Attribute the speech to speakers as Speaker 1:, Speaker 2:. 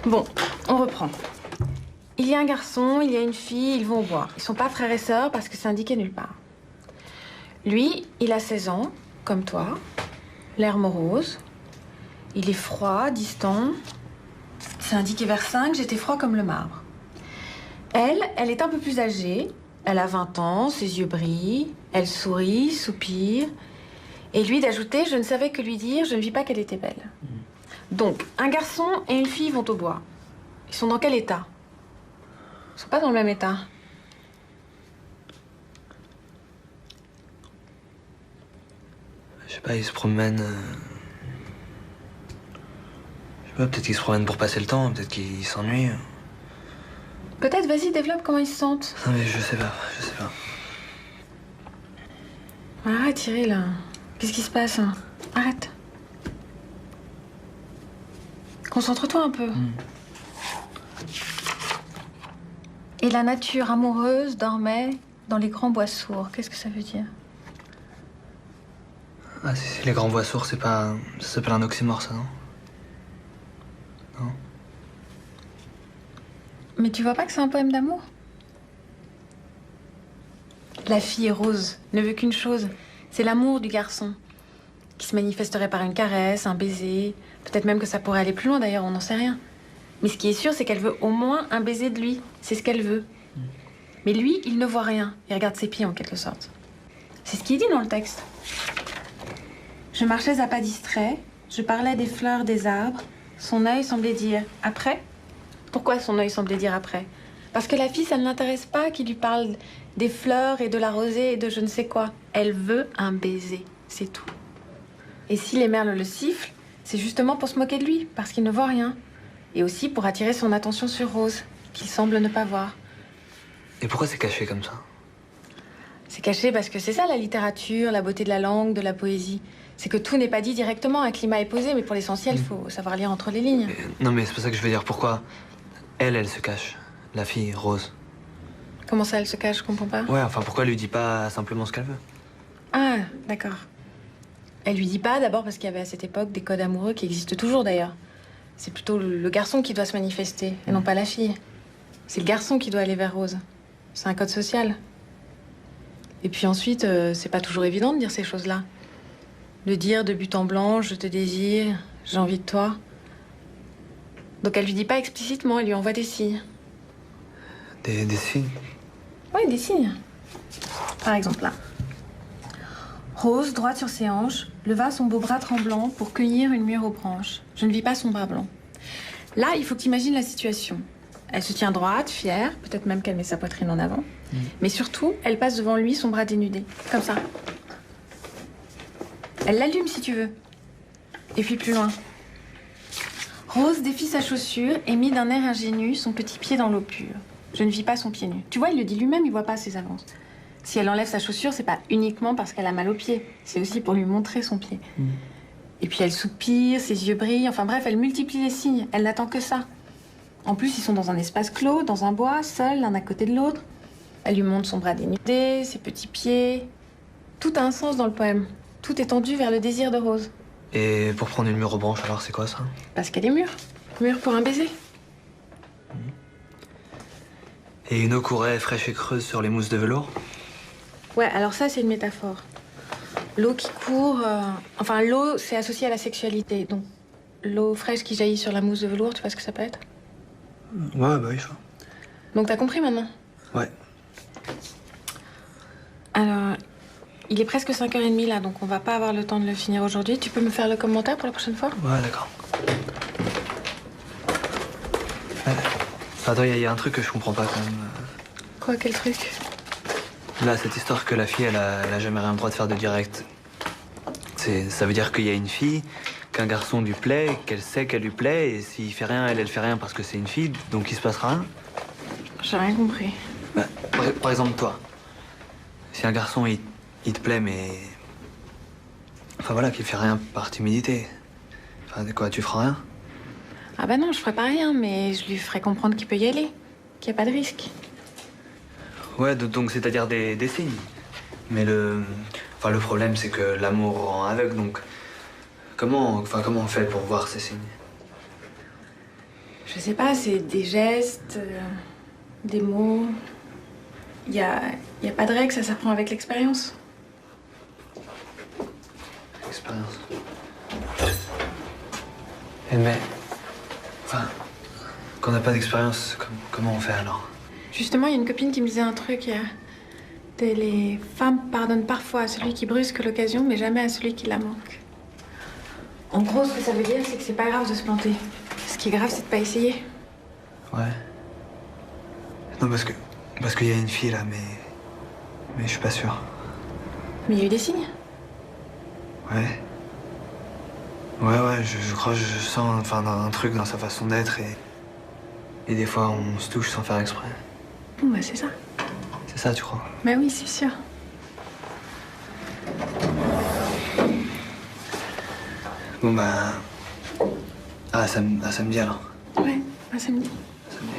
Speaker 1: Bon, on reprend. Il y a un garçon, il y a une fille, ils vont au bois. Ils sont pas frères et sœurs parce que c'est indiqué nulle part. Lui, il a 16 ans, comme toi, l'air morose. Il est froid, distant. C'est indiqué vers 5, j'étais froid comme le marbre. Elle est un peu plus âgée. Elle a 20 ans, ses yeux brillent. Elle sourit, soupire. Et lui d'ajouter, je ne savais que lui dire, je ne vis pas qu'elle était belle. Donc, un garçon et une fille vont au bois. Ils sont dans quel état? Ils sont pas dans le même état.
Speaker 2: Je sais pas, ils se promènent... Je sais pas, peut-être qu'ils se promènent pour passer le temps, peut-être qu'ils s'ennuient.
Speaker 1: Peut-être, vas-y, développe comment ils se sentent.
Speaker 2: Non mais je sais pas.
Speaker 1: Arrête, Cyril. Qu'est-ce qui se passe? Arrête. Concentre-toi un peu. Et la nature amoureuse dormait dans les grands bois sourds. Qu'est-ce que ça veut dire?
Speaker 2: Ah si, les grands bois sourds, c'est pas... Ça s'appelle un oxymore, ça, non? Non?
Speaker 1: Mais tu vois pas que c'est un poème d'amour? La fille rose ne veut qu'une chose, c'est l'amour du garçon, qui se manifesterait par une caresse, un baiser, peut-être même que ça pourrait aller plus loin d'ailleurs, on n'en sait rien. Mais ce qui est sûr, c'est qu'elle veut au moins un baiser de lui, c'est ce qu'elle veut. Mais lui, il ne voit rien, il regarde ses pieds en quelque sorte. C'est ce qui est dit dans le texte. Je marchais à pas distraits, je parlais des fleurs, des arbres, son œil semblait dire « après ». Pourquoi son œil semblait dire « après » Parce que la fille, ça ne l'intéresse pas qu'il lui parle des fleurs et de la rosée et de je ne sais quoi. Elle veut un baiser, c'est tout. Et si les merles le sifflent, c'est justement pour se moquer de lui, parce qu'il ne voit rien. Et aussi pour attirer son attention sur Rose, qu'il semble ne pas voir.
Speaker 2: Et pourquoi c'est caché comme ça?
Speaker 1: C'est caché parce que c'est ça la littérature, la beauté de la langue, de la poésie. C'est que tout n'est pas dit directement, un climat est posé, mais pour l'essentiel, il faut savoir lire entre les lignes.
Speaker 2: Non mais c'est pas ça que je veux dire, pourquoi elle se cache? La fille, Rose.
Speaker 1: Comment ça, elle se cache? Je comprends pas.
Speaker 2: Ouais, enfin pourquoi elle lui dit pas simplement ce qu'elle veut?
Speaker 1: Ah, d'accord. Elle lui dit pas d'abord parce qu'il y avait à cette époque des codes amoureux qui existent toujours d'ailleurs. C'est plutôt le garçon qui doit se manifester, et non pas la fille. C'est le garçon qui doit aller vers Rose. C'est un code social. Et puis ensuite, c'est pas toujours évident de dire ces choses-là. De dire de but en blanc, je te désire, j'ai envie de toi. Donc elle lui dit pas explicitement, elle lui envoie des signes.
Speaker 2: Des signes?
Speaker 1: Oui, des signes. Par exemple, là. Rose, droite sur ses hanches, leva son beau bras tremblant pour cueillir une mûre aux branches. Je ne vis pas son bras blanc. Là, il faut que tu imagines la situation. Elle se tient droite, fière, peut-être même qu'elle met sa poitrine en avant. Mais surtout, elle passe devant lui, son bras dénudé. Comme ça. Elle l'allume si tu veux. Et puis plus loin. Rose défit sa chaussure et mit d'un air ingénu son petit pied dans l'eau pure. Je ne vis pas son pied nu. Tu vois, il le dit lui-même, il voit pas ses avances. Si elle enlève sa chaussure, c'est pas uniquement parce qu'elle a mal au pied. C'est aussi pour lui montrer son pied. Et puis elle soupire, ses yeux brillent. Enfin bref, elle multiplie les signes. Elle n'attend que ça. En plus, ils sont dans un espace clos, dans un bois, seuls, l'un à côté de l'autre. Elle lui montre son bras dénudé, ses petits pieds. Tout a un sens dans le poème. Tout est tendu vers le désir de Rose.
Speaker 2: Et pour prendre une mûre aux branches, alors c'est quoi ça?
Speaker 1: Parce qu'elle est mûre. Mûre pour un baiser.
Speaker 2: Et une eau courait fraîche et creuse sur les mousses de velours?
Speaker 1: Ouais, alors ça, c'est une métaphore. L'eau qui court... Enfin, l'eau, c'est associé à la sexualité. Donc, l'eau fraîche qui jaillit sur la mousse de velours, tu vois ce que ça peut être?
Speaker 2: Ouais, bah oui, ça.
Speaker 1: Donc, t'as compris maintenant?
Speaker 2: Ouais.
Speaker 1: Alors, il est presque 5h30 là, donc on va pas avoir le temps de le finir aujourd'hui. Tu peux me faire le commentaire pour la prochaine fois?
Speaker 2: Ouais, d'accord. Attends, il y a un truc que je comprends pas quand même.
Speaker 1: Quoi, quel truc?
Speaker 2: Là, cette histoire que la fille, elle a jamais rien le droit de faire de direct. Ça veut dire qu'il y a une fille, qu'un garçon lui plaît, qu'elle sait qu'elle lui plaît, et s'il fait rien, elle fait rien parce que c'est une fille, donc il se passera rien.
Speaker 1: J'ai rien compris.
Speaker 2: Bah, par exemple, toi. Si un garçon, il te plaît, mais... Enfin voilà, qu'il fait rien par timidité. Enfin, quoi, tu feras rien?
Speaker 1: Ah bah non, je ferai pas rien, mais je lui ferai comprendre qu'il peut y aller, qu'il n'y a pas de risque.
Speaker 2: Ouais, donc c'est-à-dire des signes. Mais le problème, c'est que l'amour rend aveugle, donc... Comment on fait pour voir ces signes?
Speaker 1: Je sais pas, c'est des gestes, des mots. Y a pas de règle, ça s'apprend avec l'expérience.
Speaker 2: Expérience. Mais... Enfin... Quand on n'a pas d'expérience, comment on fait alors?
Speaker 1: Justement, il y a une copine qui me disait un truc hier. Les femmes pardonnent parfois à celui qui brusque l'occasion, mais jamais à celui qui la manque. En gros, ce que ça veut dire, c'est que c'est pas grave de se planter. Ce qui est grave, c'est de pas essayer.
Speaker 2: Ouais. Non, parce qu'il y a une fille là, mais je suis pas sûr.
Speaker 1: Mais il y a eu des signes.
Speaker 2: Ouais. Ouais, je crois que je sens enfin, un truc dans sa façon d'être et des fois on se touche sans faire exprès.
Speaker 1: Bon, bah c'est ça.
Speaker 2: C'est ça, tu crois?
Speaker 1: Bah oui, c'est sûr.
Speaker 2: Bon bah... à samedi alors.
Speaker 1: Ouais, à samedi.
Speaker 2: Samedi.